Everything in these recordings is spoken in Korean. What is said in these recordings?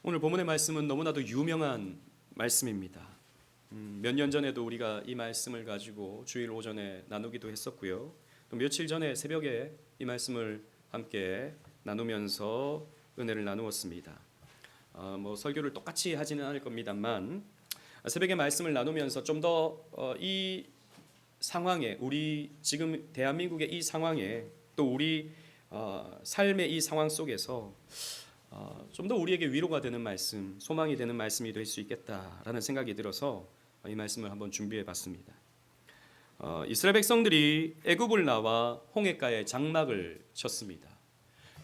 오늘 본문의 말씀은 너무나도 유명한 말씀입니다. 몇 년 전에도 우리가 이 말씀을 가지고 주일 오전에 나누기도 했었고요. 또 며칠 전에 새벽에 이 말씀을 함께 나누면서 은혜를 나누었습니다. 설교를 똑같이 하지는 않을 겁니다만 새벽에 말씀을 나누면서 좀 더 이 상황에, 우리 지금 대한민국의 이 상황에, 또 우리 삶의 이 상황 속에서 좀 더 우리에게 위로가 되는 말씀, 소망이 되는 말씀이 될 수 있겠다라는 생각이 들어서 이 말씀을 한번 준비해 봤습니다. 이스라엘 백성들이 애굽을 나와 홍해가에 장막을 쳤습니다.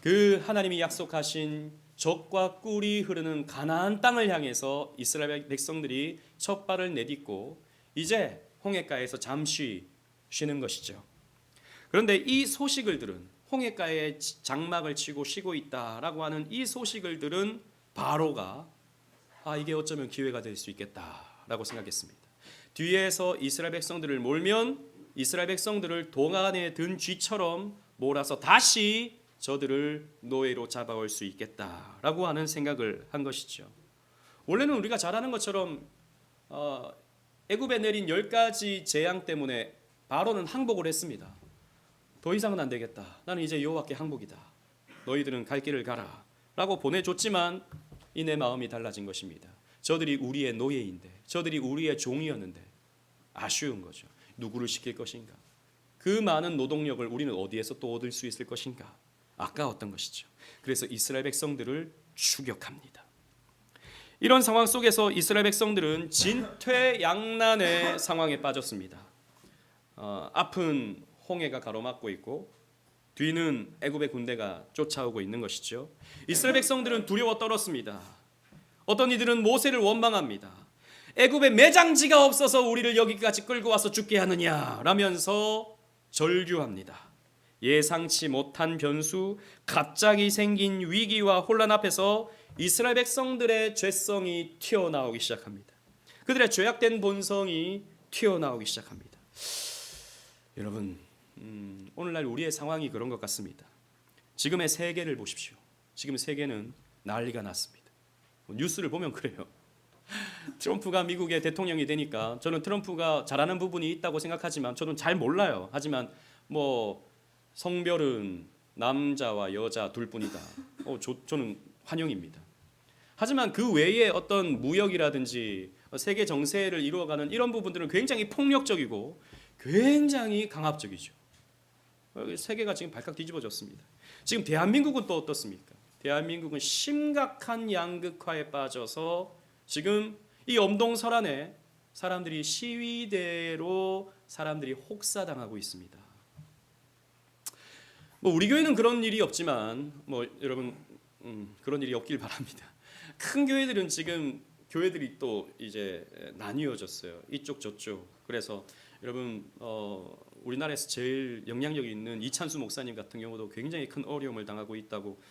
그 하나님이 약속하신 젖과 꿀이 흐르는 가나안 땅을 향해서 이스라엘 백성들이 첫 발을 내딛고 이제 홍해가에서 잠시 쉬는 것이죠. 그런데 이 소식을 들은, 홍해가에 장막을 치고 쉬고 있다라고 하는 이 소식을 들은 바로가 이게 어쩌면 기회가 될 수 있겠다라고 생각했습니다. 뒤에서 이스라엘 백성들을 몰면 이스라엘 백성들을 동안에 든 쥐처럼 몰아서 다시 저들을 노예로 잡아올 수 있겠다라고 하는 생각을 한 것이죠. 원래는 우리가 잘 아는 것처럼 애굽에 내린 10가지 재앙 때문에 바로는 항복을 했습니다. 더 이상은 안 되겠다. 나는 이제 여호와께 항복이다. 너희들은 갈 길을 가라 라고 보내줬지만 이내 마음이 달라진 것입니다. 저들이 우리의 노예인데, 저들이 우리의 종이었는데 아쉬운 거죠. 누구를 시킬 것인가? 그 많은 노동력을 우리는 어디에서 또 얻을 수 있을 것인가? 아까웠던 것이죠. 그래서 이스라엘 백성들을 추격합니다. 이런 상황 속에서 이스라엘 백성들은 진퇴양난의 상황에 빠졌습니다. 앞은 홍해가 가로막고 있고 뒤는 애굽의 군대가 쫓아오고 있는 것이죠. 이스라엘 백성들은 두려워 떨었습니다. 어떤 이들은 모세를 원망합니다. 애굽에 매장지가 없어서 우리를 여기까지 끌고 와서 죽게 하느냐 라면서 절규합니다. 예상치 못한 변수, 갑자기 생긴 위기와 혼란 앞에서 이스라엘 백성들의 죄성이 튀어나오기 시작합니다. 그들의 죄악된 본성이 튀어나오기 시작합니다. 여러분, 오늘날 우리의 상황이 그런 것 같습니다. 지금의 세계를 보십시오. 지금 세계는 난리가 났습니다. 뉴스를 보면 그래요. 트럼프가 미국의 대통령이 되니까 저는 트럼프가 잘하는 부분이 있다고 생각하지만 저는 잘 몰라요. 하지만 성별은 남자와 여자 둘뿐이다. 저는 환영입니다. 하지만 그 외에 어떤 무역이라든지 세계 정세를 이루어가는 이런 부분들은 굉장히 폭력적이고 굉장히 강압적이죠. 세계가 지금 발칵 뒤집어졌습니다. 지금 대한민국은 또 어떻습니까? 대한민국은 심각한 양극화에 빠져서 지금 이 엄동설안에 사람들이 시위대로 사람들이 혹사당하고 있습니다. 우리 교회는 그런 일이 없지만 여러분 그런 일이 없길 바랍니다. 큰 교회들은 지금 교회들이 또 이제 나뉘어졌어요. 이쪽 저쪽. 그래서 여러분 우리나라에서 제일 영향력이 있는 이찬수 목사님 같은 경우도 굉장히 큰 어려움을 당하고 있다고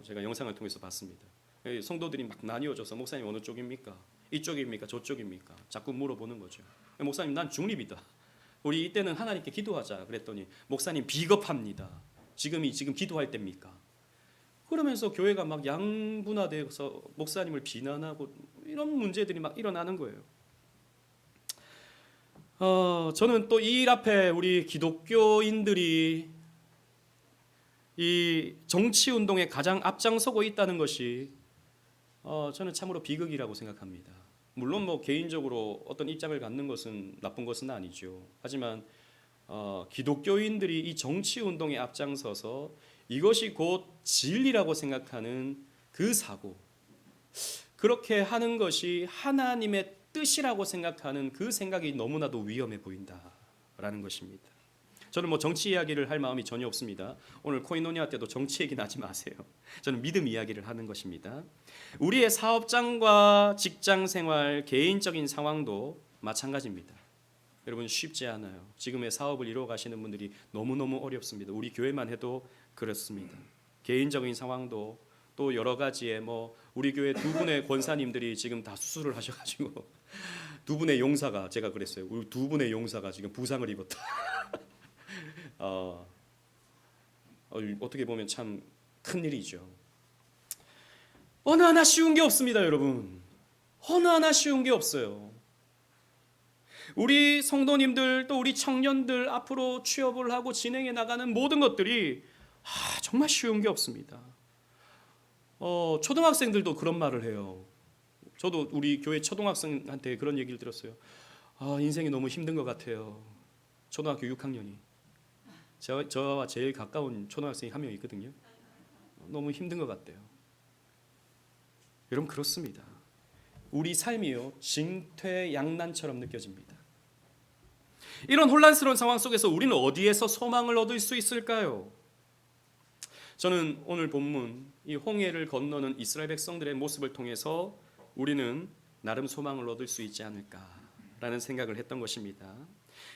제가 영상을 통해서 봤습니다. 성도들이 막 나뉘어져서 목사님 어느 쪽입니까? 이쪽입니까? 저쪽입니까? 자꾸 물어보는 거죠. 목사님 난 중립이다. 우리 이때는 하나님께 기도하자 그랬더니 목사님 비겁합니다. 지금 기도할 때입니까? 그러면서 교회가 막 양분화돼서 목사님을 비난하고 이런 문제들이 막 일어나는 거예요. 저는 또 이 일 앞에 우리 기독교인들이 이 정치 운동에 가장 앞장서고 있다는 것이 저는 참으로 비극이라고 생각합니다. 물론 개인적으로 어떤 입장을 갖는 것은 나쁜 것은 아니죠. 하지만 기독교인들이 이 정치 운동에 앞장서서 이것이 곧 진리라고 생각하는 그 사고, 그렇게 하는 것이 하나님의 뜻이라고 생각하는 그 생각이 너무나도 위험해 보인다라는 것입니다. 저는 정치 이야기를 할 마음이 전혀 없습니다. 오늘 코이노니아 때도 정치 얘기는 하지 마세요. 저는 믿음 이야기를 하는 것입니다. 우리의 사업장과 직장 생활, 개인적인 상황도 마찬가지입니다. 여러분 쉽지 않아요. 지금의 사업을 이루어 가시는 분들이 너무너무 어렵습니다. 우리 교회만 해도 그렇습니다. 개인적인 상황도 또 여러 가지의 우리 교회 두 분의 권사님들이 지금 다 수술을 하셔가지고 두 분의 용사가, 제가 그랬어요. 우리 두 분의 용사가 지금 부상을 입었다. 어떻게 보면 참 큰 일이죠. 어느 하나 쉬운 게 없습니다, 여러분. 어느 하나 쉬운 게 없어요. 우리 성도님들 또 우리 청년들 앞으로 취업을 하고 진행해 나가는 모든 것들이 정말 쉬운 게 없습니다. 초등학생들도 그런 말을 해요. 저도 우리 교회 초등학생한테 그런 얘기를 들었어요. 인생이 너무 힘든 것 같아요. 초등학교 6학년이. 저와 제일 가까운 초등학생이 한 명 있거든요. 너무 힘든 것 같대요. 여러분, 그렇습니다. 우리 삶이요, 진퇴양난처럼 느껴집니다. 이런 혼란스러운 상황 속에서 우리는 어디에서 소망을 얻을 수 있을까요? 저는 오늘 본문 이 홍해를 건너는 이스라엘 백성들의 모습을 통해서 우리는 나름 소망을 얻을 수 있지 않을까라는 생각을 했던 것입니다.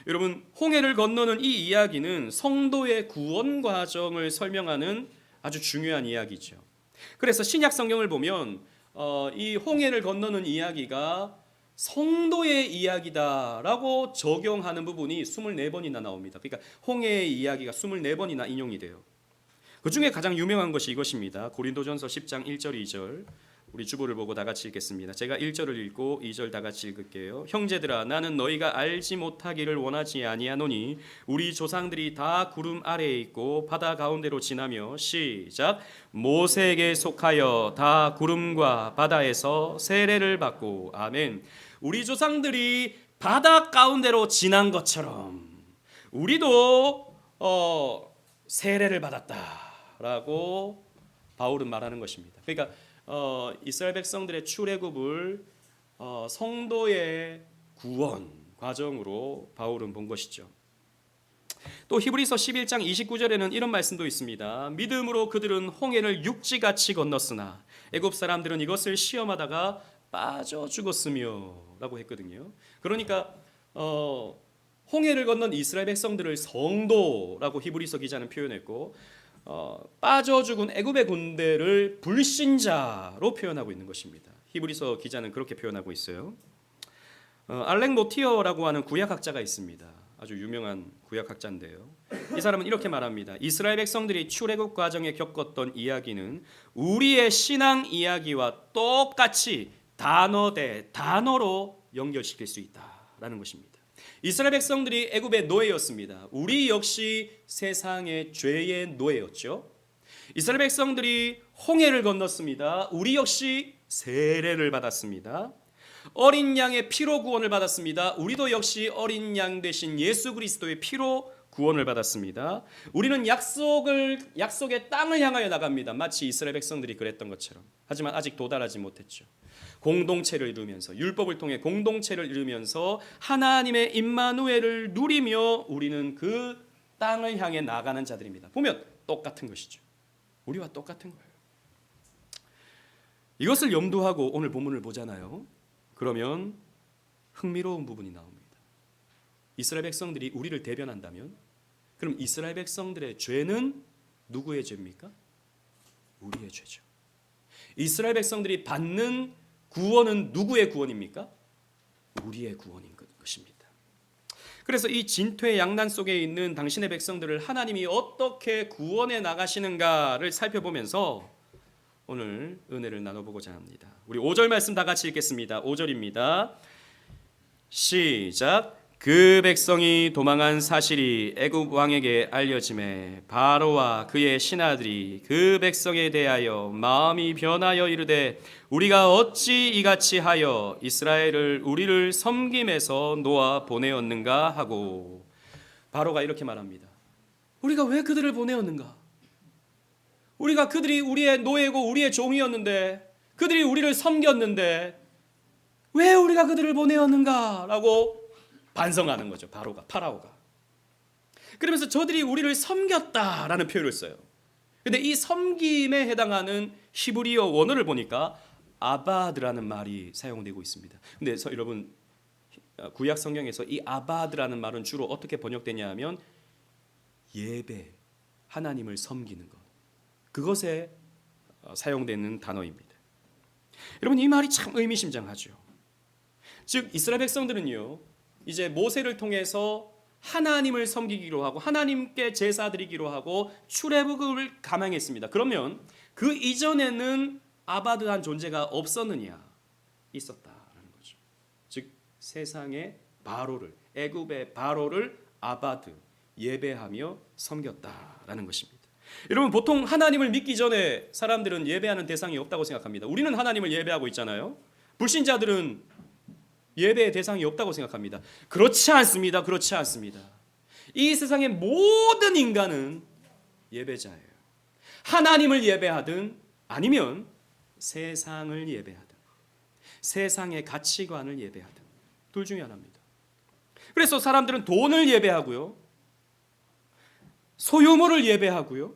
여러분, 홍해를 건너는 이 이야기는 성도의 구원 과정을 설명하는 아주 중요한 이야기죠. 그래서 신약 성경을 보면 이 홍해를 건너는 이야기가 성도의 이야기다라고 적용하는 부분이 24번이나 나옵니다. 그러니까 홍해의 이야기가 24번이나 인용이 돼요. 그 중에 가장 유명한 것이 이것입니다. 고린도전서 10장 1절 2절. 우리 주보를 보고 다 같이 읽겠습니다. 제가 1절을 읽고 2절 다 같이 읽을게요. 형제들아, 나는 너희가 알지 못하기를 원하지 아니하노니 우리 조상들이 다 구름 아래에 있고 바다 가운데로 지나며 시작. 모세에게 속하여 다 구름과 바다에서 세례를 받고 아멘. 우리 조상들이 바다 가운데로 지난 것처럼 우리도 세례를 받았다라고 바울은 말하는 것입니다. 그러니까 이스라엘 백성들의 출애굽을 성도의 구원 과정으로 바울은 본 것이죠. 또 히브리서 11장 29절에는 이런 말씀도 있습니다. 믿음으로 그들은 홍해를 육지같이 건넜으나 애굽 사람들은 이것을 시험하다가 빠져 죽었으며 라고 했거든요. 그러니까 홍해를 건넌 이스라엘 백성들을 성도라고 히브리서 기자는 표현했고 빠져 죽은 애굽의 군대를 불신자로 표현하고 있는 것입니다. 히브리서 기자는 그렇게 표현하고 있어요. 알렉 모티어라고 하는 구약학자가 있습니다. 아주 유명한 구약학자인데요. 이 사람은 이렇게 말합니다. 이스라엘 백성들이 출애굽 과정에 겪었던 이야기는 우리의 신앙 이야기와 똑같이 단어 대 단어로 연결시킬 수 있다라는 것입니다. 이스라엘 백성들이 애굽의 노예였습니다. 우리 역시 세상의 죄의 노예였죠. 이스라엘 백성들이 홍해를 건넜습니다. 우리 역시 세례를 받았습니다. 어린 양의 피로 구원을 받았습니다. 우리도 역시 어린 양 되신 예수 그리스도의 피로 구원을 받았습니다. 우리는 약속의 땅을 향하여 나갑니다. 마치 이스라엘 백성들이 그랬던 것처럼. 하지만 아직 도달하지 못했죠. 공동체를 이루면서, 율법을 통해 공동체를 이루면서 하나님의 임마누엘을 누리며 우리는 그 땅을 향해 나가는 자들입니다. 보면 똑같은 것이죠. 우리와 똑같은 거예요. 이것을 염두하고 오늘 본문을 보잖아요. 그러면 흥미로운 부분이 나옵니다. 이스라엘 백성들이 우리를 대변한다면, 그럼 이스라엘 백성들의 죄는 누구의 죄입니까? 우리의 죄죠. 이스라엘 백성들이 받는 구원은 누구의 구원입니까? 우리의 구원인 것입니다. 그래서 이 진퇴양난 속에 있는 당신의 백성들을 하나님이 어떻게 구원해 나가시는가를 살펴보면서 오늘 은혜를 나눠보고자 합니다. 우리 5절 말씀 다 같이 읽겠습니다. 5절입니다. 시작. 그 백성이 도망한 사실이 애굽 왕에게 알려짐에 바로와 그의 신하들이 그 백성에 대하여 마음이 변하여 이르되 우리가 어찌 이같이 하여 이스라엘을 우리를 섬김에서 놓아 보내었는가 하고. 바로가 이렇게 말합니다. 우리가 왜 그들을 보내었는가? 그들이 우리의 노예고 우리의 종이었는데, 그들이 우리를 섬겼는데 왜 우리가 그들을 보내었는가? 라고 반성하는 거죠. 파라오가. 그러면서 저들이 우리를 섬겼다라는 표현을 써요. 근데 이 섬김에 해당하는 히브리어 원어를 보니까 아바드라는 말이 사용되고 있습니다. 근데 여러분, 구약 성경에서 이 아바드라는 말은 주로 어떻게 번역되냐 하면 예배, 하나님을 섬기는 것, 그것에 사용되는 단어입니다. 여러분, 이 말이 참 의미심장하죠. 즉 이스라엘 백성들은요, 이제 모세를 통해서 하나님을 섬기기로 하고 하나님께 제사 드리기로 하고 출애굽을 감행했습니다. 그러면 그 이전에는 아바드한 존재가 없었느냐? 있었다라는 거죠. 즉 세상의 바로를, 애굽의 바로를 아바드, 예배하며 섬겼다라는 것입니다. 여러분, 보통 하나님을 믿기 전에 사람들은 예배하는 대상이 없다고 생각합니다. 우리는 하나님을 예배하고 있잖아요. 불신자들은 예배의 대상이 없다고 생각합니다. 그렇지 않습니다. 그렇지 않습니다. 이 세상의 모든 인간은 예배자예요. 하나님을 예배하든 아니면 세상을 예배하든, 세상의 가치관을 예배하든, 둘 중에 하나입니다. 그래서 사람들은 돈을 예배하고요, 소유물을 예배하고요,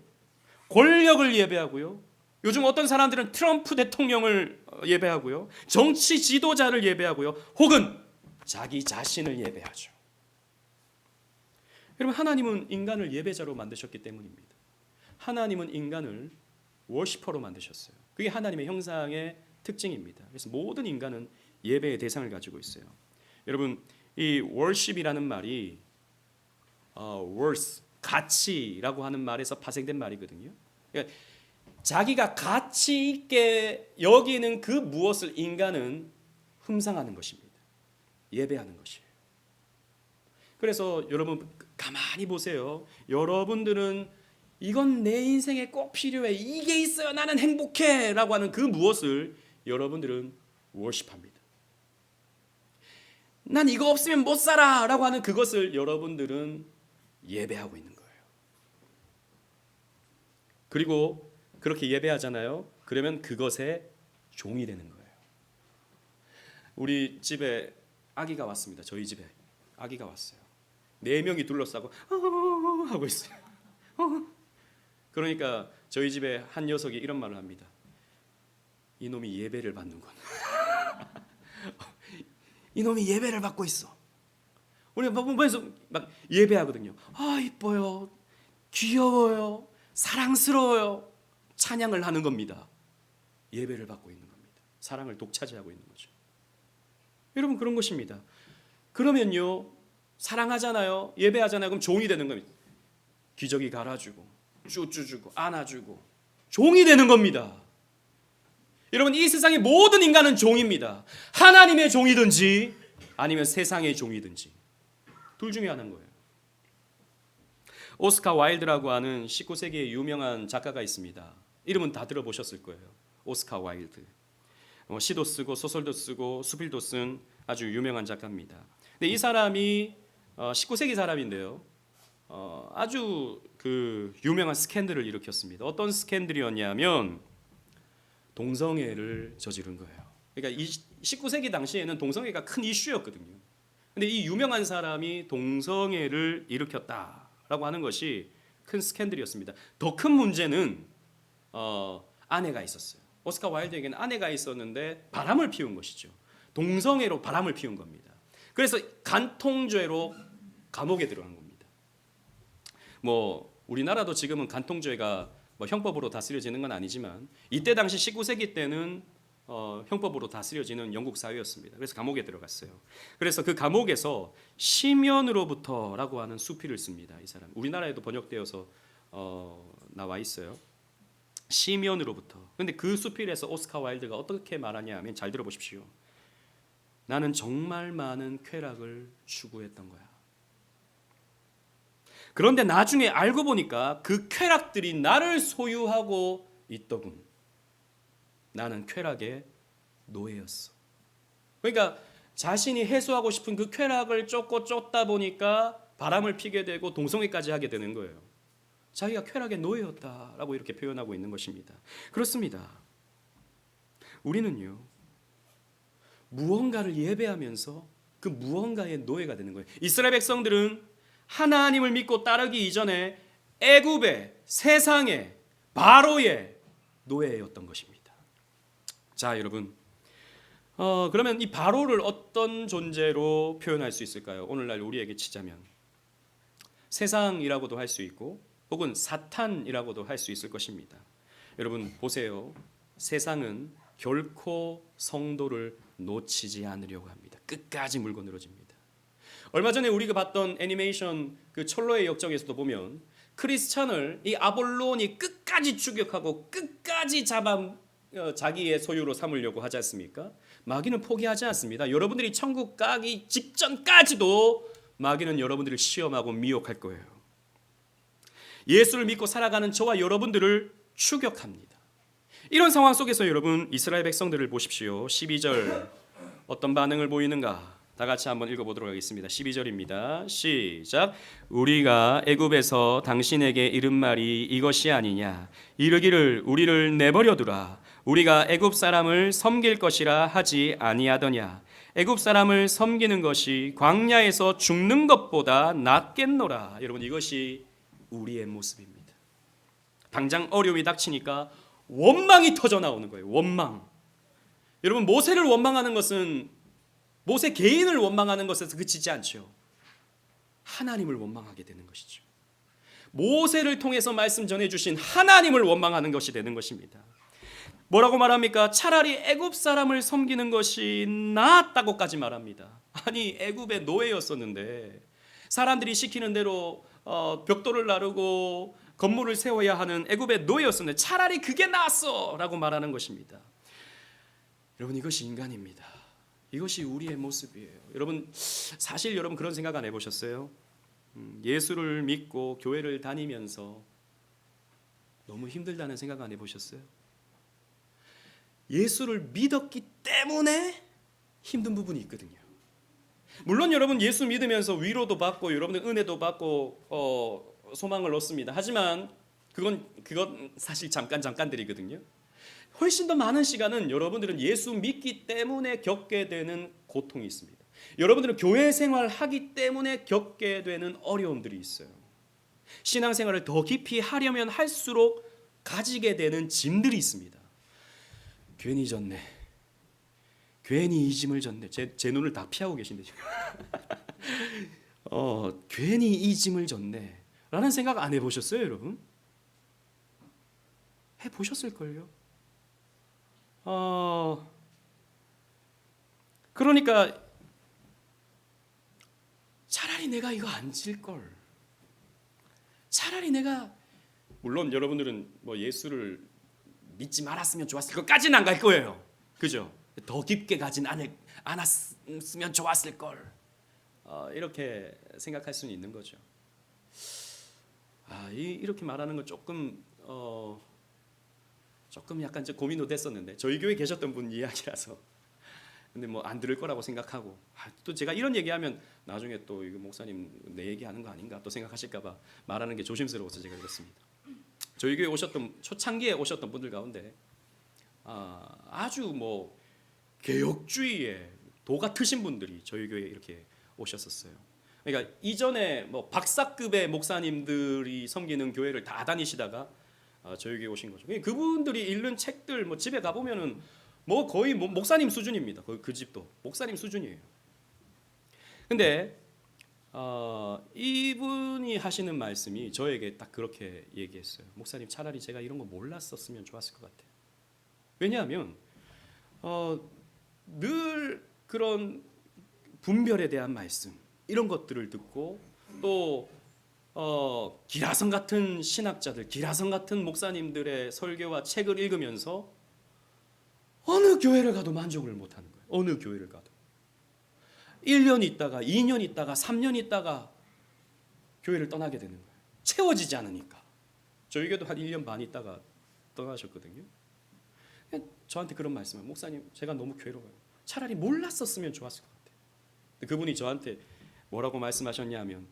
권력을 예배하고요, 요즘 어떤 사람들은 트럼프 대통령을 예배하고요, 정치 지도자를 예배하고요, 혹은 자기 자신을 예배하죠. 여러분, 하나님은 인간을 예배자로 만드셨기 때문입니다. 하나님은 인간을 워시퍼로 만드셨어요. 그게 하나님의 형상의 특징입니다. 그래서 모든 인간은 예배의 대상을 가지고 있어요. 여러분, 이 worship이라는 말이 worth, 가치라고 하는 말에서 파생된 말이거든요. 그러니까 자기가 가치 있게 여기는 그 무엇을 인간은 흠상하는 것입니다. 예배하는 것이에요. 그래서 여러분 가만히 보세요. 여러분들은 이건 내 인생에 꼭 필요해, 이게 있어야 나는 행복해 라고 하는 그 무엇을 여러분들은 워십합니다. 난 이거 없으면 못 살아 라고 하는 그것을 여러분들은 예배하고 있는 거예요. 그리고 그렇게 예배하잖아요. 그러면 그것에 종이 되는 거예요. 우리 집에 아기가 왔습니다. 저희 집에 아기가 왔어요. 4명이 둘러싸고 하고 있어요. 그러니까 저희 집에 한 녀석이 이런 말을 합니다. 이놈이 예배를 받는군. 이놈이 예배를 받고 있어. 우리 보면서 막 예배하거든요. 아, 이뻐요, 귀여워요, 사랑스러워요. 찬양을 하는 겁니다. 예배를 받고 있는 겁니다. 사랑을 독차지하고 있는 거죠. 여러분, 그런 것입니다. 그러면요, 사랑하잖아요, 예배하잖아요. 그럼 종이 되는 겁니다. 기저귀 갈아주고 쭈쭈주고 안아주고 종이 되는 겁니다. 여러분, 이 세상의 모든 인간은 종입니다. 하나님의 종이든지 아니면 세상의 종이든지 둘 중에 하나인 거예요. 오스카 와일드라고 하는 19세기의 유명한 작가가 있습니다. 이름은 다 들어보셨을 거예요. 오스카 와일드. 시도 쓰고 소설도 쓰고 수필도 쓴 아주 유명한 작가입니다. 근데 이 사람이 19세기 사람인데요, 아주 그 유명한 스캔들을 일으켰습니다. 어떤 스캔들이었냐면 동성애를 저지른 거예요. 그러니까 이 19세기 당시에는 동성애가 큰 이슈였거든요. 근데 이 유명한 사람이 동성애를 일으켰다라고 하는 것이 큰 스캔들이었습니다. 더 큰 문제는 아내가 있었어요. 오스카 와일드에게는 아내가 있었는데 바람을 피운 것이죠. 동성애로 바람을 피운 겁니다. 그래서 간통죄로 감옥에 들어간 겁니다. 뭐 우리나라도 지금은 간통죄가 뭐 형법으로 다스려지는 건 아니지만 이때 당시 19세기 때는 형법으로 다스려지는 영국 사회였습니다. 그래서 감옥에 들어갔어요. 그래서 그 감옥에서 시면으로부터라고 하는 수필을 씁니다. 이 사람 우리나라에도 번역되어서 나와 있어요. 시면으로부터. 근데 그 수필에서 오스카 와일드가 어떻게 말하냐 하면, 잘 들어보십시오. 나는 정말 많은 쾌락을 추구했던 거야. 그런데 나중에 알고 보니까 그 쾌락들이 나를 소유하고 있더군. 나는 쾌락의 노예였어. 그러니까 자신이 해소하고 싶은 그 쾌락을 쫓다 보니까 바람을 피게 되고 동성애까지 하게 되는 거예요. 자기가 쾌락의 노예였다라고 이렇게 표현하고 있는 것입니다. 그렇습니다. 우리는요, 무언가를 예배하면서 그 무언가의 노예가 되는 거예요. 이스라엘 백성들은 하나님을 믿고 따르기 이전에 애굽의, 세상의, 바로의 노예였던 것입니다. 자, 여러분, 그러면 이 바로를 어떤 존재로 표현할 수 있을까요? 오늘날 우리에게 치자면 세상이라고도 할 수 있고 혹은 사탄이라고도 할 수 있을 것입니다. 여러분 보세요. 세상은 결코 성도를 놓치지 않으려고 합니다. 끝까지 물고 늘어집니다. 얼마 전에 우리가 봤던 애니메이션 그 철로의 역정에서도 보면 크리스찬을 이 아볼론이 끝까지 추격하고 끝까지 잡아 자기의 소유로 삼으려고 하지 않습니까? 마귀는 포기하지 않습니다. 여러분들이 천국 가기 직전까지도 마귀는 여러분들을 시험하고 미혹할 거예요. 예수를 믿고 살아가는 저와 여러분들을 추격합니다. 이런 상황 속에서 여러분 이스라엘 백성들을 보십시오. 12절 어떤 반응을 보이는가? 다 같이 한번 읽어보도록 하겠습니다. 12절입니다. 시작. 우리가 애굽에서 당신에게 이른 말이 이것이 아니냐. 이르기를 우리를 내버려 두라. 우리가 애굽 사람을 섬길 것이라 하지 아니하더냐. 애굽 사람을 섬기는 것이 광야에서 죽는 것보다 낫겠노라. 여러분 이것이 우리의 모습입니다. 당장 어려움이 닥치니까 원망이 터져 나오는 거예요. 원망. 여러분 모세를 원망하는 것은 모세 개인을 원망하는 것에서 그치지 않죠. 하나님을 원망하게 되는 것이죠. 모세를 통해서 말씀 전해주신 하나님을 원망하는 것이 되는 것입니다. 뭐라고 말합니까? 차라리 애굽 사람을 섬기는 것이 낫다고까지 말합니다. 아니 애굽의 노예였었는데 사람들이 시키는 대로 벽돌을 나르고 건물을 세워야 하는 애굽의 노예였었는데 차라리 그게 낫어 라고 말하는 것입니다. 여러분 이것이 인간입니다. 이것이 우리의 모습이에요. 여러분 사실 여러분 그런 생각 안 해보셨어요? 예수를 믿고 교회를 다니면서 너무 힘들다는 생각 안 해보셨어요? 예수를 믿었기 때문에 힘든 부분이 있거든요. 물론 여러분 예수 믿으면서 위로도 받고 여러분들 은혜도 받고 소망을 얻습니다. 하지만 그건 사실 잠깐들이거든요. 훨씬 더 많은 시간은 여러분들은 예수 믿기 때문에 겪게 되는 고통이 있습니다. 여러분들은 교회 생활하기 때문에 겪게 되는 어려움들이 있어요. 신앙생활을 더 깊이 하려면 할수록 가지게 되는 짐들이 있습니다. 괜히 졌네. 괜히 이 짐을 졌네. 제 눈을 다 피하고 계신데 지금. 괜히 이 짐을 졌네. 라는 생각 안 해보셨어요, 여러분? 해보셨을걸요? 그러니까 차라리 내가 이거 안 질 걸. 차라리 내가 물론 여러분들은 뭐 예수를 믿지 말았으면 좋았을 것까지는 안 갈 거예요. 그죠? 더 깊게 가진 않았으면 좋았을 걸. 이렇게 생각할 수는 있는 거죠. 이렇게 말하는 건 조금 약간 고민도 됐었는데 저희 교회 계셨던 분 이야기라서 근데 뭐 안 들을 거라고 생각하고 또 제가 이런 얘기하면 나중에 또 이거 목사님 내 얘기하는 거 아닌가 또 생각하실까 봐 말하는 게 조심스러워서 제가 그랬습니다. 저희 교회 초창기에 오셨던 분들 가운데 아주 뭐 개혁주의에 도가 트신 분들이 저희 교회에 이렇게 오셨었어요. 그러니까 이전에 뭐 박사급의 목사님들이 섬기는 교회를 다 다니시다가 저희 교회 오신 거죠. 그분들이 읽는 책들 뭐 집에 가 보면은 뭐 거의 목사님 수준입니다. 그 집도 목사님 수준이에요. 근데 이분이 하시는 말씀이 저에게 딱 그렇게 얘기했어요. 목사님 차라리 제가 이런 거 몰랐었으면 좋았을 것 같아요. 왜냐하면 늘 그런 분별에 대한 말씀 이런 것들을 듣고 또 기라성 같은 신학자들, 기라성 같은 목사님들의 설교와 책을 읽으면서 어느 교회를 가도 만족을 못하는 거예요. 어느 교회를 가도 1년 있다가 2년 있다가 3년 있다가 교회를 떠나게 되는 거예요. 채워지지 않으니까. 저희 교회도 한 1년 반 있다가 떠나셨거든요. 저한테 그런 말씀을 목사님 제가 너무 괴로워요. 차라리 몰랐었으면 좋았을 것 같아요. 그분이 저한테 뭐라고 말씀하셨냐면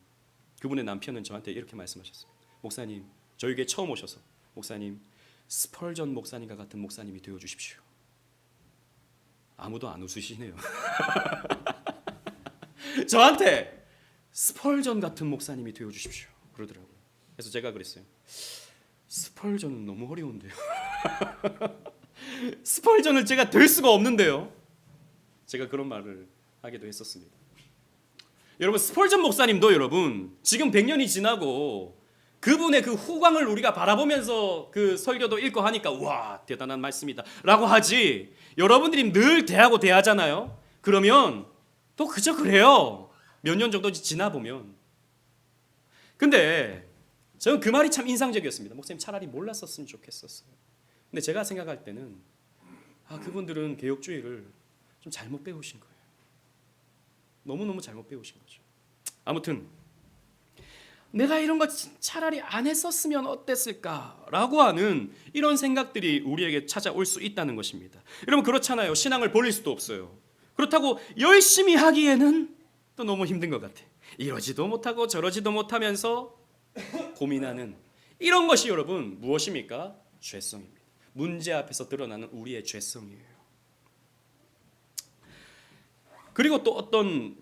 그분의 남편은 저한테 이렇게 말씀하셨어요. 목사님 저희 교회 처음 오셔서 목사님 스펄전 목사님과 같은 목사님이 되어주십시오. 아무도 안 웃으시네요. 저한테 스펄전 같은 목사님이 되어주십시오 그러더라고요. 그래서 제가 그랬어요. 스펄전은 너무 어려운데요. 스펄전을 제가 될 수가 없는데요. 제가 그런 말을 하기도 했었습니다. 여러분 스펄전 목사님도 여러분 지금 100년이 지나고 그분의 그 후광을 우리가 바라보면서 그 설교도 읽고 하니까 와 대단한 말씀이다 라고 하지 여러분들이 늘 대하잖아요. 그러면 또 그저 그래요. 몇 년 정도 지나보면. 근데 저는 그 말이 참 인상적이었습니다. 목사님 차라리 몰랐었으면 좋겠었어요. 근데 제가 생각할 때는 그분들은 개혁주의를 좀 잘못 배우신 거예요. 너무너무 잘못 배우신 거죠. 아무튼 내가 이런 거 차라리 안 했었으면 어땠을까라고 하는 이런 생각들이 우리에게 찾아올 수 있다는 것입니다. 여러분 그렇잖아요. 신앙을 버릴 수도 없어요. 그렇다고 열심히 하기에는 또 너무 힘든 것 같아. 이러지도 못하고 저러지도 못하면서 고민하는 이런 것이 여러분 무엇입니까? 죄성입니다. 문제 앞에서 드러나는 우리의 죄성이에요. 그리고 또 어떤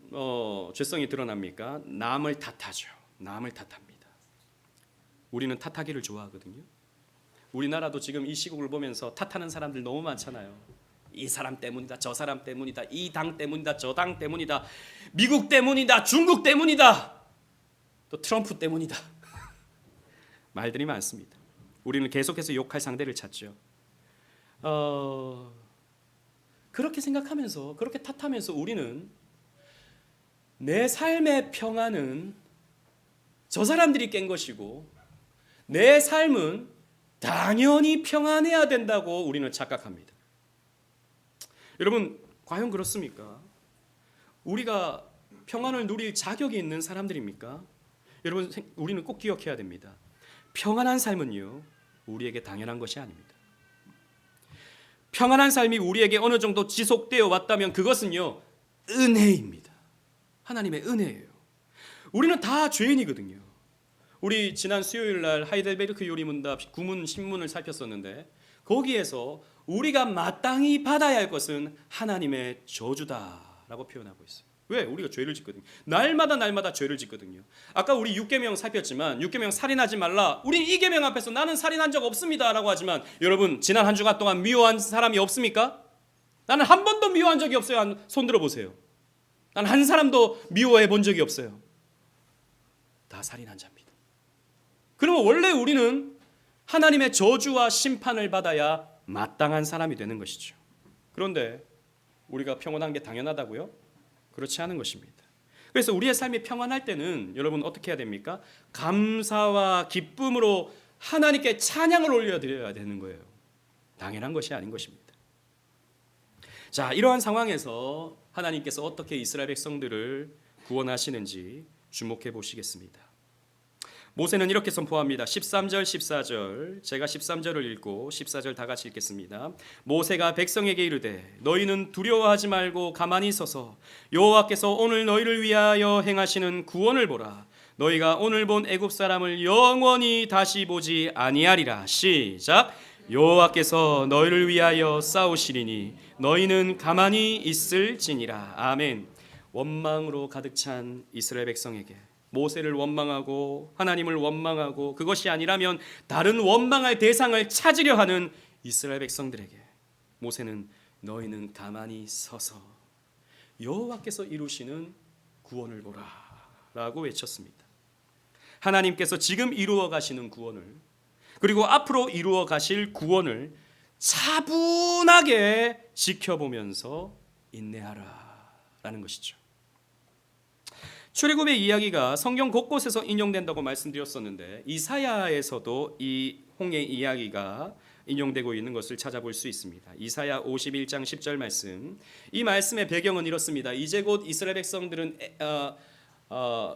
죄성이 드러납니까? 남을 탓하죠. 남을 탓합니다. 우리는 탓하기를 좋아하거든요. 우리나라도 지금 이 시국을 보면서 탓하는 사람들 너무 많잖아요. 이 사람 때문이다, 저 사람 때문이다, 이 당 때문이다, 저 당 때문이다, 미국 때문이다, 중국 때문이다, 또 트럼프 때문이다. 말들이 많습니다. 우리는 계속해서 욕할 상대를 찾죠. 그렇게 생각하면서 그렇게 탓하면서 우리는 내 삶의 평안은 저 사람들이 깬 것이고 내 삶은 당연히 평안해야 된다고 우리는 착각합니다. 여러분 과연 그렇습니까? 우리가 평안을 누릴 자격이 있는 사람들입니까? 여러분 우리는 꼭 기억해야 됩니다. 평안한 삶은요 우리에게 당연한 것이 아닙니다. 평안한 삶이 우리에게 어느 정도 지속되어 왔다면 그것은요 은혜입니다. 하나님의 은혜예요. 우리는 다 죄인이거든요. 우리 지난 수요일 날 하이델베르크 요리문답 구문 신문을 살폈었는데 거기에서 우리가 마땅히 받아야 할 것은 하나님의 저주다라고 표현하고 있어요. 왜? 우리가 죄를 짓거든요. 날마다 죄를 짓거든요. 아까 우리 6계명 살폈지만 6계명 살인하지 말라. 우린 이 계명 앞에서 나는 살인한 적 없습니다라고 하지만 여러분 지난 한 주간 동안 미워한 사람이 없습니까? 나는 한 번도 미워한 적이 없어요. 손 들어보세요. 난 한 사람도 미워해 본 적이 없어요. 다 살인한 자입니다. 그러면 원래 우리는 하나님의 저주와 심판을 받아야 마땅한 사람이 되는 것이죠. 그런데 우리가 평온한 게 당연하다고요? 그렇지 않은 것입니다. 그래서 우리의 삶이 평안할 때는 여러분 어떻게 해야 됩니까? 감사와 기쁨으로 하나님께 찬양을 올려드려야 되는 거예요. 당연한 것이 아닌 것입니다. 자, 이러한 상황에서 하나님께서 어떻게 이스라엘 백성들을 구원하시는지 주목해 보시겠습니다. 모세는 이렇게 선포합니다. 13절 14절 제가 13절을 읽고 14절 다 같이 읽겠습니다. 모세가 백성에게 이르되 너희는 두려워하지 말고 가만히 서서 여호와께서 오늘 너희를 위하여 행하시는 구원을 보라. 너희가 오늘 본 애굽 사람을 영원히 다시 보지 아니하리라. 시작. 여호와께서 너희를 위하여 싸우시리니 너희는 가만히 있을지니라. 아멘. 원망으로 가득 찬 이스라엘 백성에게 모세를 원망하고 하나님을 원망하고 그것이 아니라면 다른 원망할 대상을 찾으려 하는 이스라엘 백성들에게 모세는 너희는 가만히 서서 여호와께서 이루시는 구원을 보라 라고 외쳤습니다. 하나님께서 지금 이루어 가시는 구원을 그리고 앞으로 이루어 가실 구원을 차분하게 지켜보면서 인내하라 라는 것이죠. 출애굽의 이야기가 성경 곳곳에서 인용된다고 말씀드렸었는데 이사야에서도 이 홍해 이야기가 인용되고 있는 것을 찾아볼 수 있습니다. 이사야 51장 10절 말씀. 이 말씀의 배경은 이렇습니다. 이제 곧 이스라엘 백성들은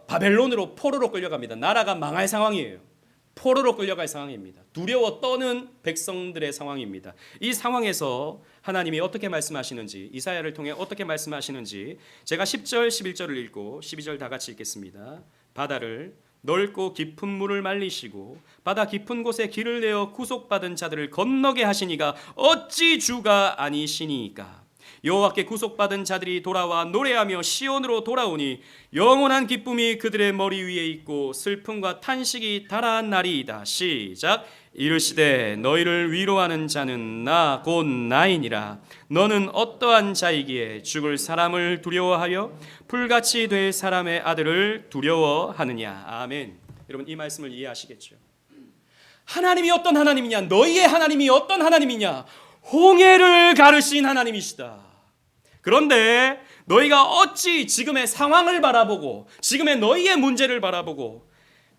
바벨론으로 포로로 끌려갑니다. 나라가 망할 상황이에요. 포로로 끌려갈 상황입니다. 두려워 떠는 백성들의 상황입니다. 이 상황에서 하나님이 어떻게 말씀하시는지 이사야를 통해 어떻게 말씀하시는지 제가 10절 11절을 읽고 12절 다 같이 읽겠습니다. 바다를 넓고 깊은 물을 말리시고 바다 깊은 곳에 길을 내어 구속받은 자들을 건너게 하시니가 어찌 주가 아니시니까. 여호와께 구속받은 자들이 돌아와 노래하며 시온으로 돌아오니 영원한 기쁨이 그들의 머리 위에 있고 슬픔과 탄식이 달아난 날이이다. 시작. 이르시되 너희를 위로하는 자는 나 곧 나이니라. 너는 어떠한 자이기에 죽을 사람을 두려워하여 풀같이 될 사람의 아들을 두려워하느냐. 아멘. 여러분 이 말씀을 이해하시겠죠? 하나님이 어떤 하나님이냐? 너희의 하나님이 어떤 하나님이냐? 홍해를 가르신 하나님이시다. 그런데 너희가 어찌 지금의 상황을 바라보고 지금의 너희의 문제를 바라보고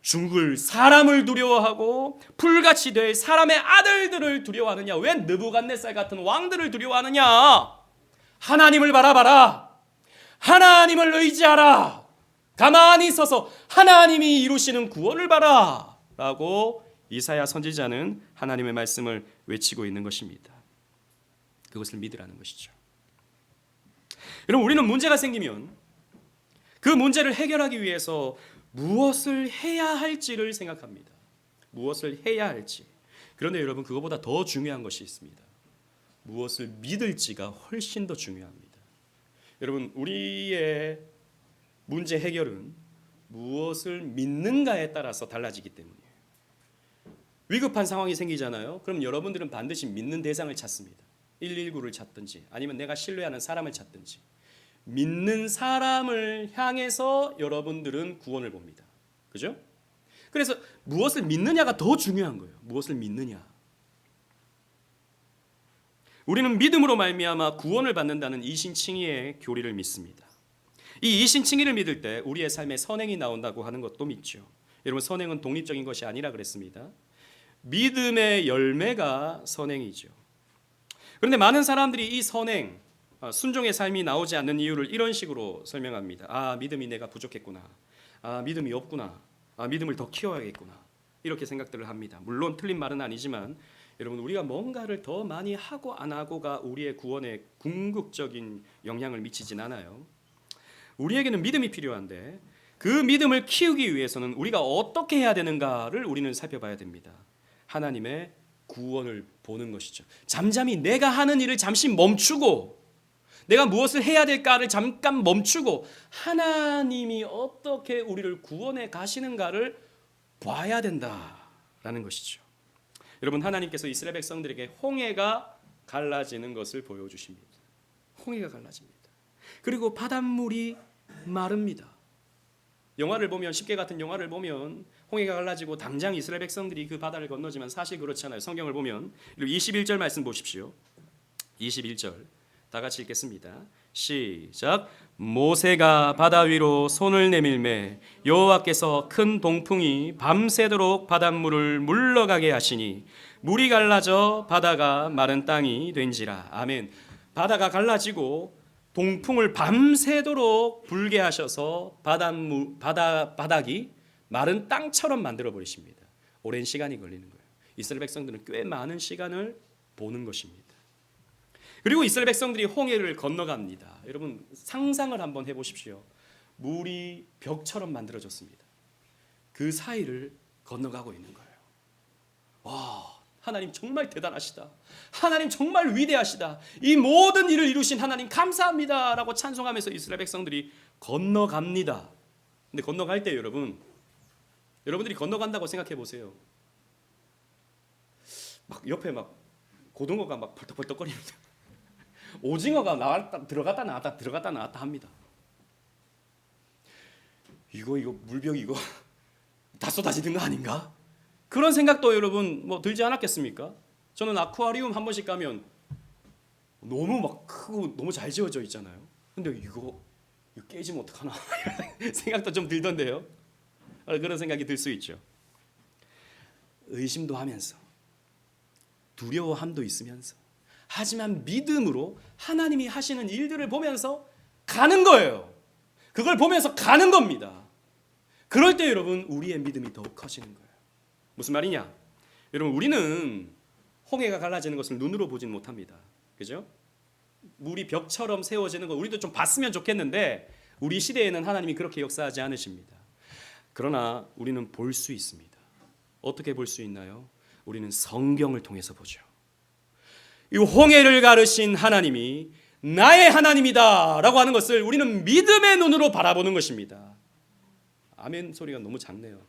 죽을 사람을 두려워하고 풀같이 될 사람의 아들들을 두려워하느냐? 왜 느부갓네살 같은 왕들을 두려워하느냐? 하나님을 바라봐라. 하나님을 의지하라. 가만히 서서 하나님이 이루시는 구원을 봐라 라고 이사야 선지자는 하나님의 말씀을 외치고 있는 것입니다. 그것을 믿으라는 것이죠. 여러분, 우리는 문제가 생기면 그 문제를 해결하기 위해서 무엇을 해야 할지를 생각합니다. 무엇을 해야 할지. 그런데 여러분, 그것보다 더 중요한 것이 있습니다. 무엇을 믿을지가 훨씬 더 중요합니다. 여러분, 우리의 문제 해결은 무엇을 믿는가에 따라서 달라지기 때문이에요. 위급한 상황이 생기잖아요. 그럼 여러분들은 반드시 믿는 대상을 찾습니다. 119를 찾든지 아니면 내가 신뢰하는 사람을 찾든지 믿는 사람을 향해서 여러분들은 구원을 봅니다. 그죠? 그래서 무엇을 믿느냐가 더 중요한 거예요. 무엇을 믿느냐. 우리는 믿음으로 말미암아 구원을 받는다는 이신칭의의 교리를 믿습니다. 이 이신칭의를 믿을 때 우리의 삶에 선행이 나온다고 하는 것도 믿죠. 여러분, 선행은 독립적인 것이 아니라 그랬습니다. 믿음의 열매가 선행이죠. 그런데 많은 사람들이 이 선행, 순종의 삶이 나오지 않는 이유를 이런 식으로 설명합니다. 아, 믿음이 내가 부족했구나. 아, 믿음이 없구나. 아, 믿음을 더 키워야겠구나. 이렇게 생각들을 합니다. 물론 틀린 말은 아니지만 여러분, 우리가 뭔가를 더 많이 하고 안 하고가 우리의 구원에 궁극적인 영향을 미치진 않아요. 우리에게는 믿음이 필요한데 그 믿음을 키우기 위해서는 우리가 어떻게 해야 되는가를 우리는 살펴봐야 됩니다. 하나님의 구원을 보는 것이죠. 잠잠히 내가 하는 일을 잠시 멈추고 내가 무엇을 해야 될까를 잠깐 멈추고 하나님이 어떻게 우리를 구원해 가시는가를 봐야 된다라는 것이죠. 여러분, 하나님께서 이스라엘 백성들에게 홍해가 갈라지는 것을 보여주십니다. 홍해가 갈라집니다. 그리고 바닷물이 마릅니다. 영화를 보면, 십계 같은 영화를 보면 홍해가 갈라지고 당장 이스라엘 백성들이 그 바다를 건너지만 사실 그렇지 않아요. 성경을 보면 21절 말씀 보십시오. 21절 다 같이 읽겠습니다. 시작. 모세가 바다 위로 손을 내밀매 여호와께서 큰 동풍이 밤새도록 바닷물을 물러가게 하시니 물이 갈라져 바다가 마른 땅이 된지라. 아멘. 바다가 갈라지고 동풍을 밤새도록 불게 하셔서 바닥이 마른 땅처럼 만들어 버리십니다. 오랜 시간이 걸리는 거예요. 이스라엘 백성들은 꽤 많은 시간을 보는 것입니다. 그리고 이스라엘 백성들이 홍해를 건너갑니다. 여러분, 상상을 한번 해보십시오. 물이 벽처럼 만들어졌습니다. 그 사이를 건너가고 있는 거예요. 와, 하나님 정말 대단하시다. 하나님 정말 위대하시다. 이 모든 일을 이루신 하나님 감사합니다 라고 찬송하면서 이스라엘 백성들이 건너갑니다. 근데 건너갈 때 여러분들이 건너간다고 생각해 보세요. 막 옆에 막 고등어가 막 벌떡벌떡거립니다. 오징어가 들어갔다 나왔다 합니다. 이거 물병 이거 다 쏟아지는 거 아닌가? 그런 생각도 여러분 들지 않았겠습니까? 저는 아쿠아리움 한 번씩 가면 너무 막 크고 너무 잘 지어져 있잖아요. 근데 이거 깨지면 어떡하나 생각도 좀 들던데요. 그런 생각이 들 수 있죠. 의심도 하면서 두려워함도 있으면서 하지만 믿음으로 하나님이 하시는 일들을 보면서 가는 거예요. 그걸 보면서 가는 겁니다. 그럴 때 여러분 우리의 믿음이 더욱 커지는 거예요. 무슨 말이냐? 여러분, 우리는 홍해가 갈라지는 것을 눈으로 보진 못합니다. 그죠? 물이 벽처럼 세워지는 거 우리도 좀 봤으면 좋겠는데 우리 시대에는 하나님이 그렇게 역사하지 않으십니다. 그러나 우리는 볼 수 있습니다. 어떻게 볼 수 있나요? 우리는 성경을 통해서 보죠. 이 홍해를 가르신 하나님이 나의 하나님이다 라고 하는 것을 우리는 믿음의 눈으로 바라보는 것입니다. 아멘 소리가 너무 작네요.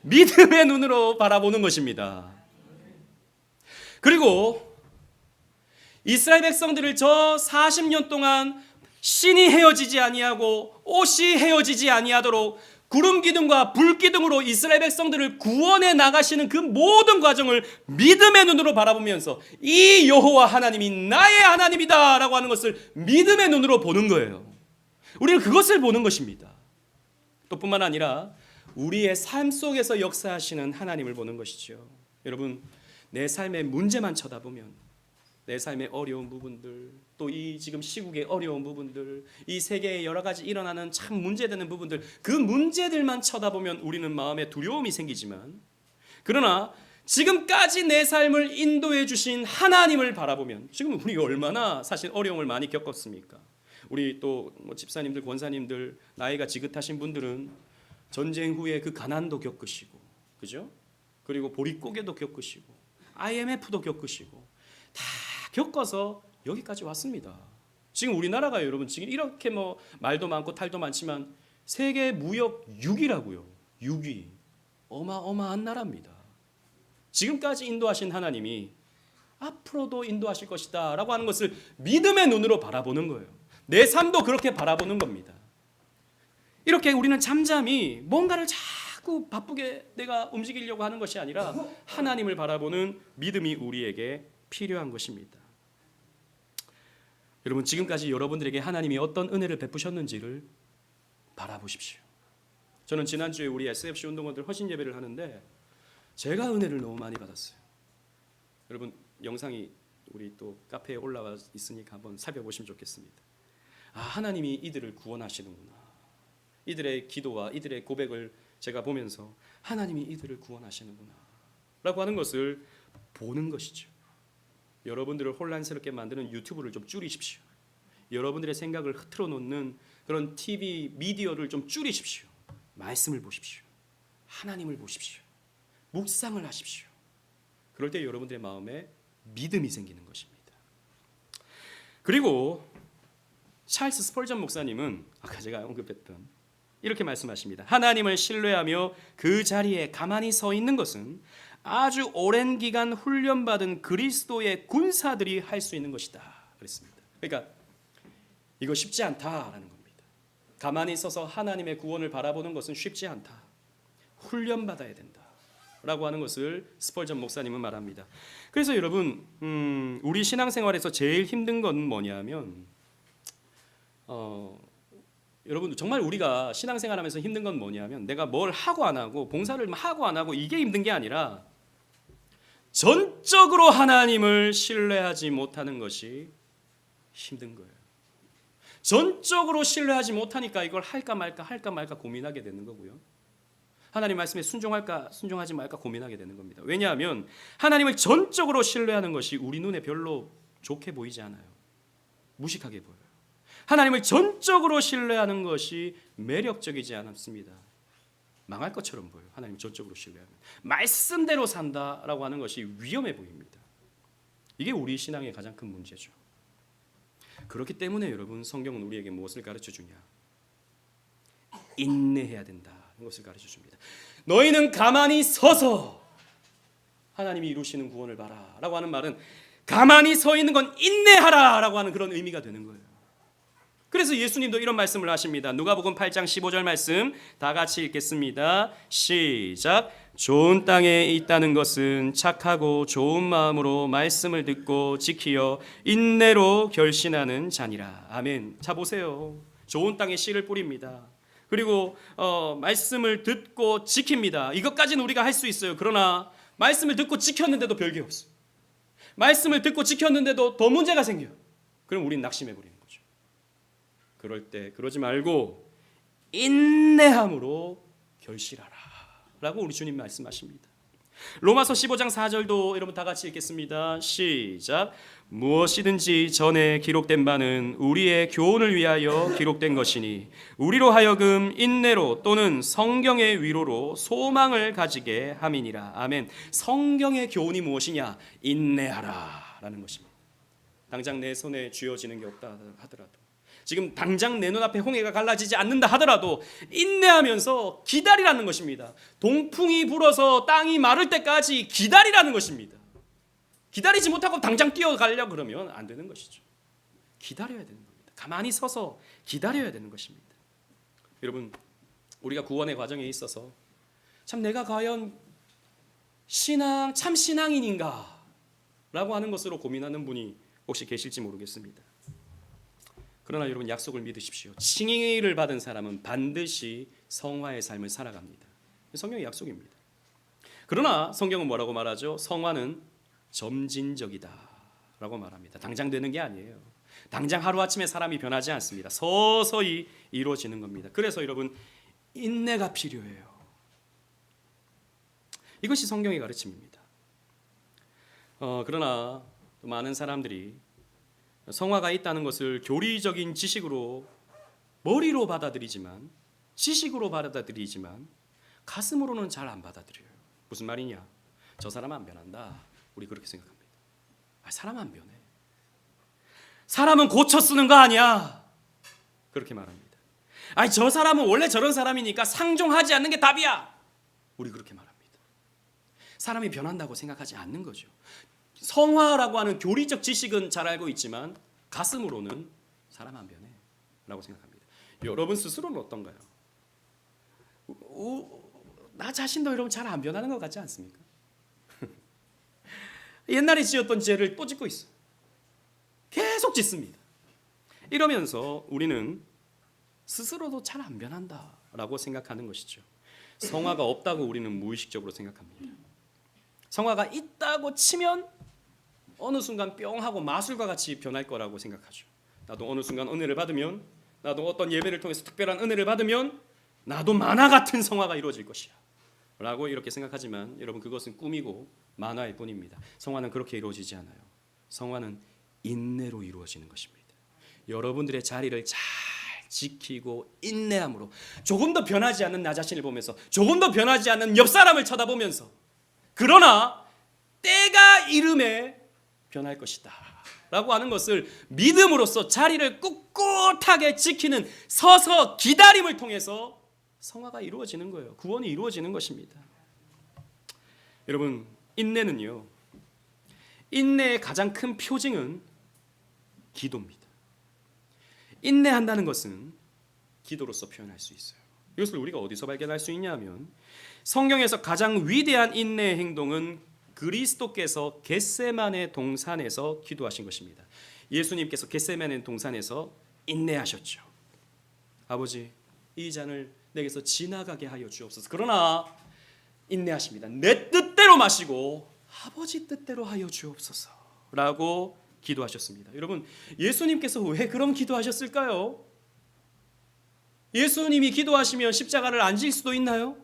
믿음의 눈으로 바라보는 것입니다. 그리고 이스라엘 백성들을 저 40년 동안 신이 헤어지지 아니하고 옷이 헤어지지 아니하도록 구름 기둥과 불 기둥으로 이스라엘 백성들을 구원해 나가시는 그 모든 과정을 믿음의 눈으로 바라보면서 이 여호와 하나님이 나의 하나님이다라고 하는 것을 믿음의 눈으로 보는 거예요. 우리는 그것을 보는 것입니다. 또 뿐만 아니라 우리의 삶 속에서 역사하시는 하나님을 보는 것이죠. 여러분, 내 삶의 문제만 쳐다보면, 내 삶의 어려운 부분들, 또 이 지금 시국의 어려운 부분들, 이 세계에 여러 가지 일어나는 참 문제되는 부분들, 그 문제들만 쳐다보면 우리는 마음에 두려움이 생기지만, 그러나 지금까지 내 삶을 인도해 주신 하나님을 바라보면, 지금 우리 얼마나 사실 어려움을 많이 겪었습니까? 우리 또 집사님들, 권사님들, 나이가 지긋하신 분들은 전쟁 후에 그 가난도 겪으시고, 그죠? 그리고 보릿고개도 겪으시고, IMF도 겪으시고, 다 겪어서 여기까지 왔습니다. 지금 우리나라가 여러분 지금 이렇게 뭐 말도 많고 탈도 많지만 세계 무역 6위라고요. 6위. 어마어마한 나라입니다. 지금까지 인도하신 하나님이 앞으로도 인도하실 것이다 라고 하는 것을 믿음의 눈으로 바라보는 거예요. 내 삶도 그렇게 바라보는 겁니다. 이렇게 우리는 잠잠히 뭔가를 자꾸 바쁘게 내가 움직이려고 하는 것이 아니라 하나님을 바라보는 믿음이 우리에게 필요한 것입니다. 여러분, 지금까지 여러분들에게 하나님이 어떤 은혜를 베푸셨는지를 바라보십시오. 저는 지난주에 우리 SFC 운동원들 헌신 예배를 하는데 제가 은혜를 너무 많이 받았어요. 여러분, 영상이 우리 또 카페에 올라와 있으니까 한번 살펴보시면 좋겠습니다. 아, 하나님이 이들을 구원하시는구나. 이들의 기도와 이들의 고백을 제가 보면서 하나님이 이들을 구원하시는구나 라고 하는 것을 보는 것이죠. 여러분들을 혼란스럽게 만드는 유튜브를 좀 줄이십시오. 여러분들의 생각을 흐트러 놓는 그런 TV 미디어를 좀 줄이십시오. 말씀을 보십시오. 하나님을 보십시오. 묵상을 하십시오. 그럴 때 여러분들의 마음에 믿음이 생기는 것입니다. 그리고 찰스 스펄전 목사님은 아까 제가 언급했던 이렇게 말씀하십니다. 하나님을 신뢰하며 그 자리에 가만히 서 있는 것은 아주 오랜 기간 훈련받은 그리스도의 군사들이 할 수 있는 것이다 그랬습니다. 그러니까 이거 쉽지 않다라는 겁니다. 가만히 서서 하나님의 구원을 바라보는 것은 쉽지 않다. 훈련받아야 된다 라고 하는 것을 스펄전 목사님은 말합니다. 그래서 여러분, 우리 신앙생활에서 제일 힘든 건 뭐냐면 여러분, 정말 우리가 신앙생활하면서 힘든 건 뭐냐면 내가 뭘 하고 안 하고 봉사를 하고 안 하고 이게 힘든 게 아니라 전적으로 하나님을 신뢰하지 못하는 것이 힘든 거예요. 전적으로 신뢰하지 못하니까 이걸 할까 말까 고민하게 되는 거고요. 하나님 말씀에 순종할까 순종하지 말까 고민하게 되는 겁니다. 왜냐하면 하나님을 전적으로 신뢰하는 것이 우리 눈에 별로 좋게 보이지 않아요. 무식하게 보여요. 하나님을 전적으로 신뢰하는 것이 매력적이지 않습니다. 망할 것처럼 보여요. 하나님 전적으로 신뢰하면. 말씀대로 산다라고 하는 것이 위험해 보입니다. 이게 우리 신앙의 가장 큰 문제죠. 그렇기 때문에 여러분, 성경은 우리에게 무엇을 가르쳐 주냐? 인내해야 된다는 것을 가르쳐 줍니다. 너희는 가만히 서서 하나님이 이루시는 구원을 봐라 라고 하는 말은 가만히 서 있는 건 인내하라 라고 하는 그런 의미가 되는 거예요. 그래서 예수님도 이런 말씀을 하십니다. 누가복음 8장 15절 말씀 다 같이 읽겠습니다. 시작. 좋은 땅에 있다는 것은 착하고 좋은 마음으로 말씀을 듣고 지키어 인내로 결신하는 자니라. 아멘. 자, 보세요. 좋은 땅에 씨를 뿌립니다. 그리고 말씀을 듣고 지킵니다. 이것까지는 우리가 할 수 있어요. 그러나 말씀을 듣고 지켰는데도 별게 없어요. 말씀을 듣고 지켰는데도 더 문제가 생겨요. 그럼 우린 낙심해 버리는 거죠. 그럴 때 그러지 말고 인내함으로 결실하라 라고 우리 주님 말씀하십니다. 로마서 15장 4절도 여러분 다 같이 읽겠습니다. 시작. 무엇이든지 전에 기록된 바는 우리의 교훈을 위하여 기록된 것이니 우리로 하여금 인내로 또는 성경의 위로로 소망을 가지게 함이니라. 아멘. 성경의 교훈이 무엇이냐? 인내하라 라는 것입니다. 당장 내 손에 쥐어지는 게 없다 하더라도, 지금 당장 내 눈앞에 홍해가 갈라지지 않는다 하더라도 인내하면서 기다리라는 것입니다. 동풍이 불어서 땅이 마를 때까지 기다리라는 것입니다. 기다리지 못하고 당장 뛰어가려고 그러면 안 되는 것이죠. 기다려야 되는 겁니다. 가만히 서서 기다려야 되는 것입니다. 여러분, 우리가 구원의 과정에 있어서 참 내가 과연 참 신앙인인가 라고 하는 것으로 고민하는 분이 혹시 계실지 모르겠습니다. 그러나 여러분, 약속을 믿으십시오. 칭의를 받은 사람은 반드시 성화의 삶을 살아갑니다. 성경의 약속입니다. 그러나 성경은 뭐라고 말하죠? 성화는 점진적이다 라고 말합니다. 당장 되는 게 아니에요. 당장 하루아침에 사람이 변하지 않습니다. 서서히 이루어지는 겁니다. 그래서 여러분, 인내가 필요해요. 이것이 성경의 가르침입니다. 그러나 많은 사람들이 성화가 있다는 것을 교리적인 지식으로, 머리로 받아들이지만, 지식으로 받아들이지만 가슴으로는 잘 안 받아들여요. 무슨 말이냐? 저 사람 안 변한다. 우리 그렇게 생각합니다. 사람 안 변해. 사람은 고쳐 쓰는 거 아니야. 그렇게 말합니다. 저 사람은 원래 저런 사람이니까 상종하지 않는 게 답이야. 우리 그렇게 말합니다. 사람이 변한다고 생각하지 않는 거죠. 성화라고 하는 교리적 지식은 잘 알고 있지만 가슴으로는 사람 안 변해 라고 생각합니다. 여러분 스스로는 어떤가요? 나 자신도 여러분 잘 안 변하는 것 같지 않습니까? 옛날에 지었던 죄를 또 짓고 있어요. 계속 짓습니다. 이러면서 우리는 스스로도 잘 안 변한다라고 생각하는 것이죠. 성화가 없다고 우리는 무의식적으로 생각합니다. 성화가 있다고 치면 어느 순간 뿅 하고 마술과 같이 변할 거라고 생각하죠. 나도 어느 순간 은혜를 받으면, 나도 어떤 예배를 통해서 특별한 은혜를 받으면 나도 만화 같은 성화가 이루어질 것이야 라고 이렇게 생각하지만 여러분, 그것은 꿈이고 만화일 뿐입니다. 성화는 그렇게 이루어지지 않아요. 성화는 인내로 이루어지는 것입니다. 여러분들의 자리를 잘 지키고 인내함으로, 조금 더 변하지 않는 나 자신을 보면서, 조금 더 변하지 않는 옆 사람을 쳐다보면서, 그러나 때가 이름에 변할 것이다 라고 하는 것을 믿음으로써 자리를 꿋꿋하게 지키는 서서 기다림을 통해서 성화가 이루어지는 거예요. 구원이 이루어지는 것입니다. 여러분, 인내는요, 인내의 가장 큰 표징은 기도입니다. 인내한다는 것은 기도로서 표현할 수 있어요. 이것을 우리가 어디서 발견할 수 있냐면, 성경에서 가장 위대한 인내의 행동은 그리스도께서 겟세마네 동산에서 기도하신 것입니다. 예수님께서 겟세마네 동산에서 인내하셨죠. 아버지, 이 잔을 내게서 지나가게 하여 주옵소서. 그러나 인내하십니다. 내 뜻대로 마시고 아버지 뜻대로 하여 주옵소서 라고 기도하셨습니다. 여러분, 예수님께서 왜 그런 기도하셨을까요? 예수님이 기도하시면 십자가를 안 질 수도 있나요?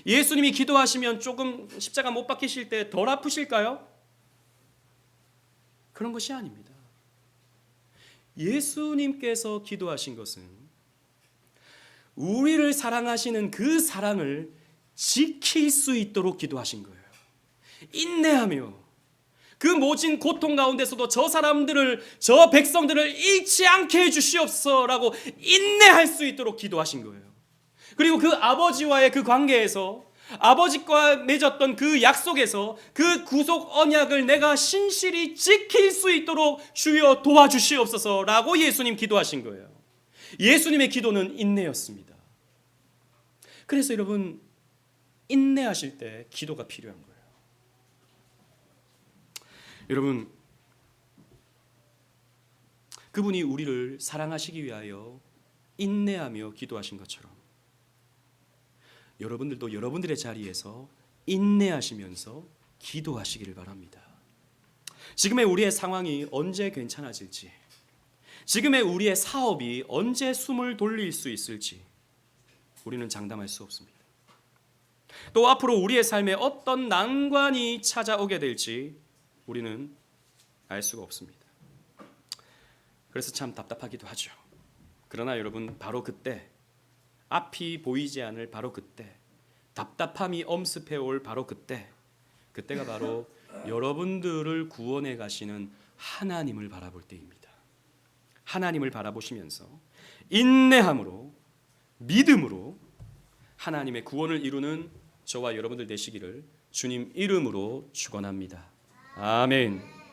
예수님이 기도하시면 조금 십자가 못 박히실 때 덜 아프실까요? 그런 것이 아닙니다. 예수님께서 기도하신 것은 우리를 사랑하시는 그 사랑을 지킬 수 있도록 기도하신 거예요. 인내하며 그 모진 고통 가운데서도 저 사람들을, 저 백성들을 잃지 않게 해주시옵소서라고 인내할 수 있도록 기도하신 거예요. 그리고 그 아버지와의 그 관계에서, 아버지과 맺었던 그 약속에서 그 구속 언약을 내가 신실히 지킬 수 있도록 주여 도와주시옵소서라고 예수님 기도하신 거예요. 예수님의 기도는 인내였습니다. 그래서 여러분, 인내하실 때 기도가 필요한 거예요. 여러분, 그분이 우리를 사랑하시기 위하여 인내하며 기도하신 것처럼 여러분들도 여러분들의 자리에서 인내하시면서 기도하시기를 바랍니다. 지금의 우리의 상황이 언제 괜찮아질지, 지금의 우리의 사업이 언제 숨을 돌릴 수 있을지 우리는 장담할 수 없습니다. 또 앞으로 우리의 삶에 어떤 난관이 찾아오게 될지 우리는 알 수가 없습니다. 그래서 참 답답하기도 하죠. 그러나 여러분, 바로 그때, 앞이 보이지 않을 바로 그때, 답답함이 엄습해올 바로 그때가 바로 여러분들을 구원해 가시는 하나님을 바라볼 때입니다. 하나님을 바라보시면서 인내함으로, 믿음으로 하나님의 구원을 이루는 저와 여러분들 되시기를 주님 이름으로 축원합니다. 아멘.